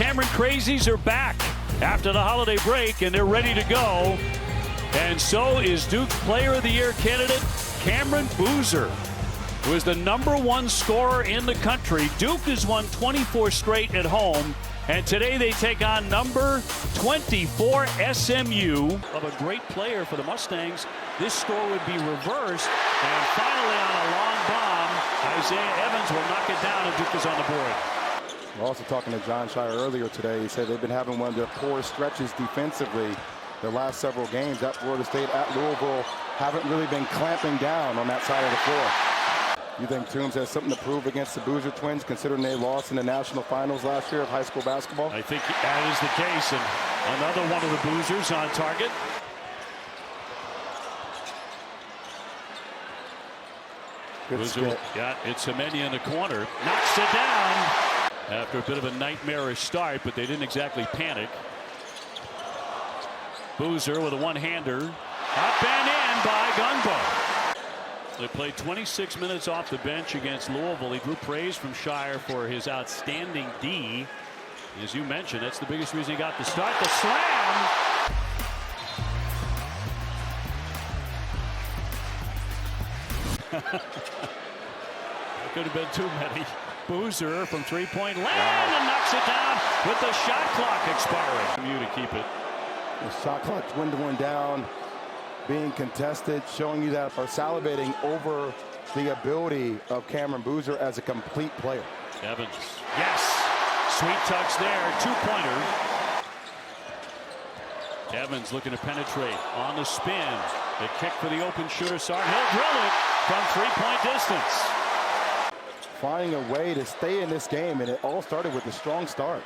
Cameron Crazies are back after the holiday break, and they're ready to go. And so is Duke Player of the Year candidate Cameron Boozer, who is the #1 scorer in the country. Duke has won 24 straight at home, and today they take on number 24 SMU. Of a great player for the Mustangs, this score would be reversed, and finally on a long bomb, Isaiah Evans will knock it down, and Duke is on the board. We're also talking to John Shire earlier today. He said they've been having one of their poorest stretches defensively the last several games. At Florida State, at Louisville, haven't really been clamping down on that side of the floor. You think Toombs has something to prove against the Boozer twins, considering they lost in the national finals last year of high school basketball? I think that is the case, and another one of the Boozers on target. Good skip. Yeah, it's Semenya in the corner. Knocks it down after a bit of a nightmarish start, but they didn't exactly panic. Boozer with a one-hander. Up and in by Ngongba. They played 26 minutes off the bench against Louisville. He drew praise from Shire for his outstanding D. As you mentioned, that's the biggest reason he got the start. The slam. It could have been too many. Boozer from three-point land and knocks it down with the shot clock expiring. SMU to keep it. The shot clock dwindling down, being contested, showing you that are salivating over the ability of Cameron Boozer as a complete player. Evans, yes, sweet touch there, two-pointer. Evans looking to penetrate on the spin. The kick for the open shooter. He'll drill it from three-point distance. Finding a way to stay in this game, and it all started with a strong start.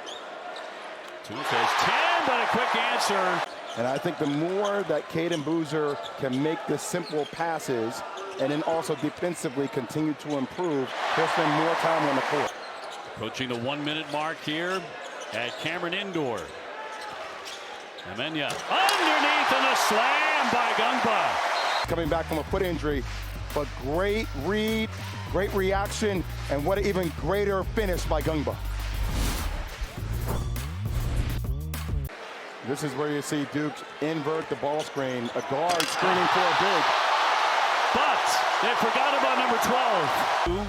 Toombs has 10, but a quick answer. And I think the more that Caden Boozer can make the simple passes and then also defensively continue to improve, he'll spend more time on the court. Approaching the 1-minute mark here at Cameron Indoor. Semenya underneath and a slam by Ngongba. Coming back from a foot injury, but great read, great reaction, and what an even greater finish by Ngongba. This is where you see Duke invert the ball screen. A guard screening for a big. But they forgot about number 12.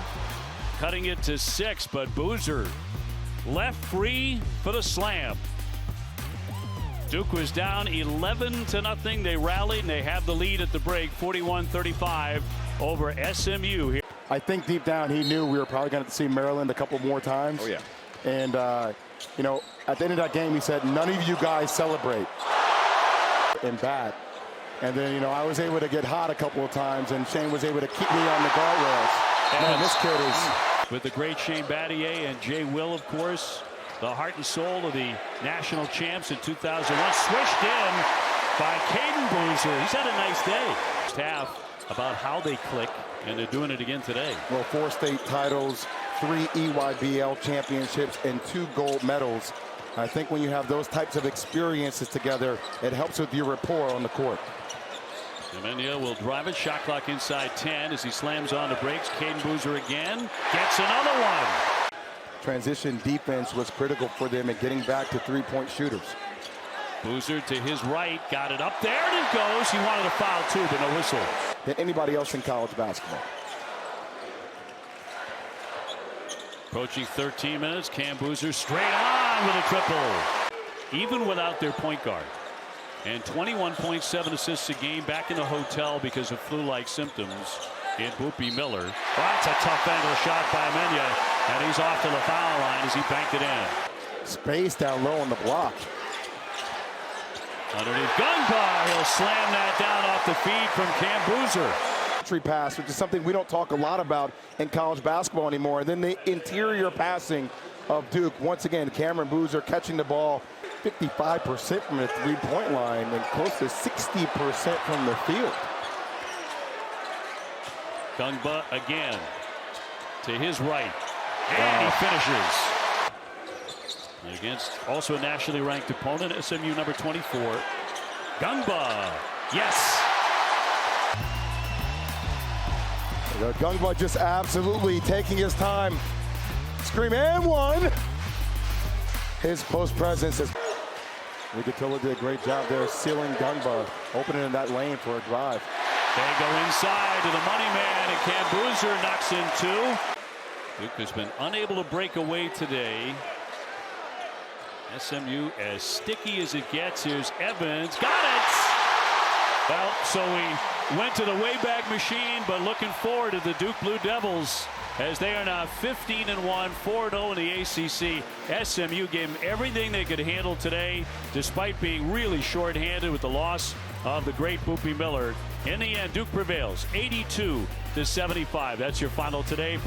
Cutting it to 6, but Boozer left free for the slam. Duke was down 11-0. They rallied, and they have the lead at the break, 41-35 over SMU here. I think deep down he knew we were probably going to see Maryland a couple more times. Oh, yeah. And, you know, at the end of that game, he said, none of you guys celebrate in bat. And then, you know, I was able to get hot a couple of times, and Shane was able to keep me on the guardrails. Man, this kid is... With the great Shane Battier and Jay Will, of course, the heart and soul of the national champs in 2001, swished in by Caden Boozer. He's had a nice day. First half about how they click, and they're doing it again today. Well, 4 state titles, 3 EYBL championships, and 2 gold medals. I think when you have those types of experiences together, it helps with your rapport on the court. Semenya will drive it. Shot clock inside 10 as he slams on the brakes. Caden Boozer again gets another one. Transition defense was critical for them in getting back to three-point shooters. Boozer to his right, got it up there, and it goes. He wanted a foul too, but no whistle. Than anybody else in college basketball. Approaching 13 minutes, Cam Boozer straight on with a triple. Even without their point guard. And 21.7 assists a game, back in the hotel because of flu-like symptoms in Boopie Miller. Oh, that's a tough angle shot by Semenya, and he's off to the foul line as he banked it in. Space down low on the block. Underneath Ngongba, he'll slam that down off the feed from Cam Boozer. Pass, which is something we don't talk a lot about in college basketball anymore. And then the interior passing of Duke. Once again, Cameron Boozer catching the ball 55% from the three-point line and close to 60% from the field. Ngongba again to his right, and he finishes. Against also a nationally ranked opponent, SMU number 24. Ngongba, yes. Ngongba just absolutely taking his time. Scream, and one. his post presence is. Nicotilla did a great job there sealing Ngongba, opening in that lane for a drive. They go inside to the money man, and Cam Boozer knocks in two. Duke has been unable to break away today. SMU as sticky as it gets. Here's Evans. Got it! Well, so we went to the Wayback Machine, but looking forward to the Duke Blue Devils as they are now 15-1, 4-0 in the ACC. SMU gave them everything they could handle today, despite being really shorthanded with the loss of the great Boopie Miller. In the end, Duke prevails 82-75. That's your final today.